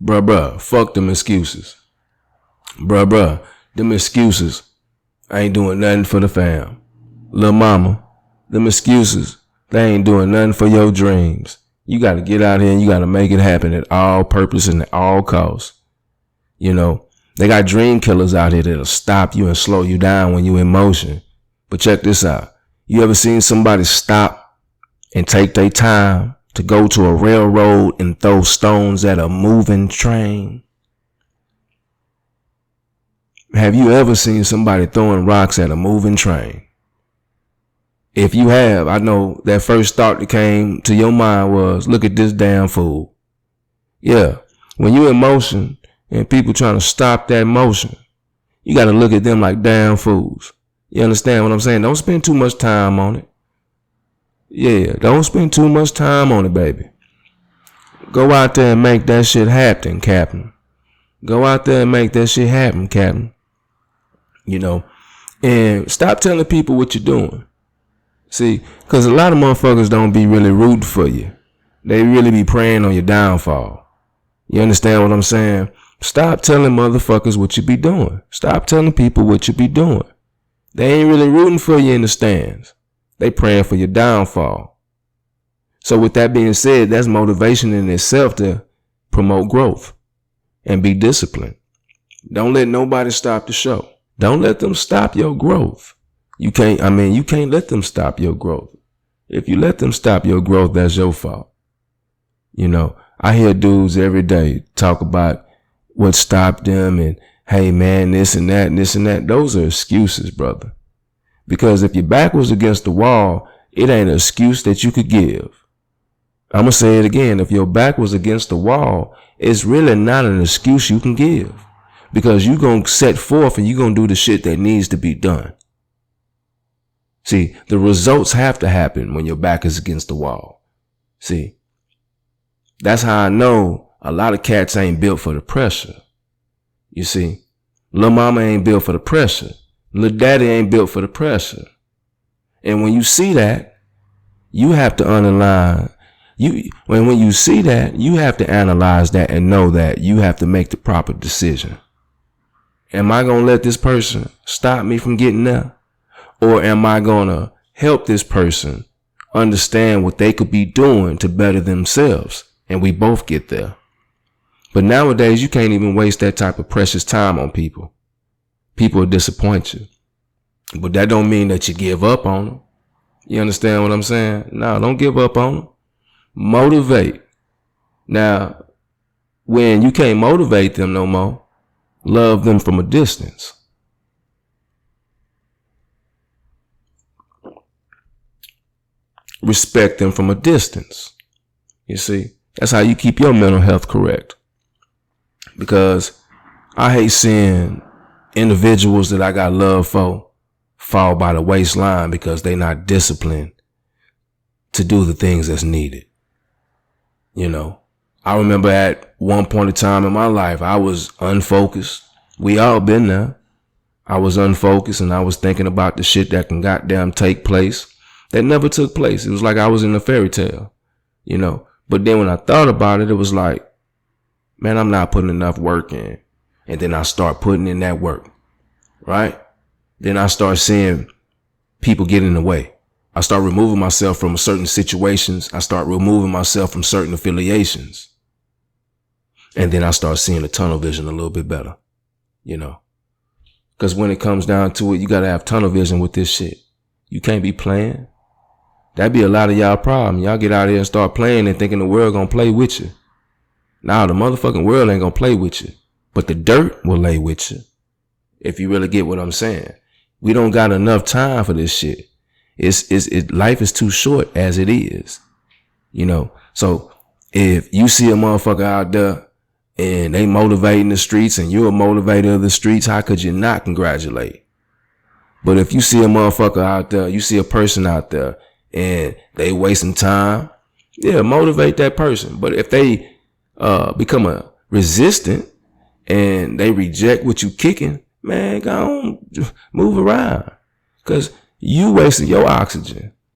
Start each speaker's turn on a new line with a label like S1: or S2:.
S1: Bruh, fuck them excuses. Bruh, them excuses ain't doing nothing for the fam. Lil' mama, them excuses, they ain't doing nothing for your dreams. You gotta get out here and you gotta make it happen at all purpose and at all costs. You know, they got dream killers out here that'll stop you and slow you down when you in motion. But check this out. You ever seen somebody stop and take their time to go to a railroad and throw stones at a moving train? Have you ever seen somebody throwing rocks at a moving train? If you have, I know that first thought that came to your mind was, look at this damn fool. Yeah, when you're in motion and people trying to stop that motion, you got to look at them like damn fools. You understand what I'm saying? Don't spend too much time on it. Yeah, don't spend too much time on it, baby. Go out there and make that shit happen, Captain. Go out there and make that shit happen, Captain. You know, and stop telling people what you're doing. See, because a lot of motherfuckers don't be really rooting for you. They really be praying on your downfall. You understand what I'm saying? Stop telling motherfuckers what you be doing. Stop telling people what you be doing. They ain't really rooting for you in the stands. They praying for your downfall. So with that being said, that's motivation in itself to promote growth and be disciplined. Don't let nobody stop the show. Don't let them stop your growth. You can't let them stop your growth. If you let them stop your growth, that's your fault. You know, I hear dudes every day talk about what stopped them and, hey man, this and that and this and that. Those are excuses, brother. Because if your back was against the wall, it ain't an excuse that you could give. I'm going to say it again. If your back was against the wall, it's really not an excuse you can give. Because you're going to set forth and you're going to do the shit that needs to be done. See, the results have to happen when your back is against the wall. See, that's how I know a lot of cats ain't built for the pressure. You see, Lil' mama ain't built for the pressure. Lil' daddy ain't built for the pressure. And when you see that, you have to underline. When you see that, you have to analyze that and know that you have to make the proper decision. Am I going to let this person stop me from getting there? Or am I going to help this person understand what they could be doing to better themselves? And we both get there. But nowadays, you can't even waste that type of precious time on people. People will disappoint you. But that don't mean that you give up on them. You understand what I'm saying? No, don't give up on them. Motivate. Now, when you can't motivate them no more, love them from a distance. Respect them from a distance. You see, that's how you keep your mental health correct. Because I hate seeing individuals that I got love for fall by the waistline because they not disciplined to do the things that's needed. You know, I remember at one point in time in my life, I was unfocused. We all been there. I was unfocused and I was thinking about the shit that can goddamn take place that never took place. It was like I was in a fairy tale, you know. But then when I thought about it, it was like, man, I'm not putting enough work in. And then I start putting in that work, right? Then I start seeing people get in the way. I start removing myself from certain situations. I start removing myself from certain affiliations. And then I start seeing the tunnel vision a little bit better, you know. Because when it comes down to it, you got to have tunnel vision with this shit. You can't be playing. That'd be a lot of y'all problem. Y'all get out here and start playing and thinking the world gonna play with you. Nah, the motherfucking world ain't gonna play with you. But the dirt will lay with you. If you really get what I'm saying. We don't got enough time for this shit. Life is too short as it is. You know, so if you see a motherfucker out there and they motivating the streets and you're a motivator of the streets, how could you not congratulate? But if you see a motherfucker out there, you see a person out there and they wasting time, yeah, motivate that person. But if they become a resistant and they reject what you kicking, man, go on, move around. Cause you wasting your oxygen.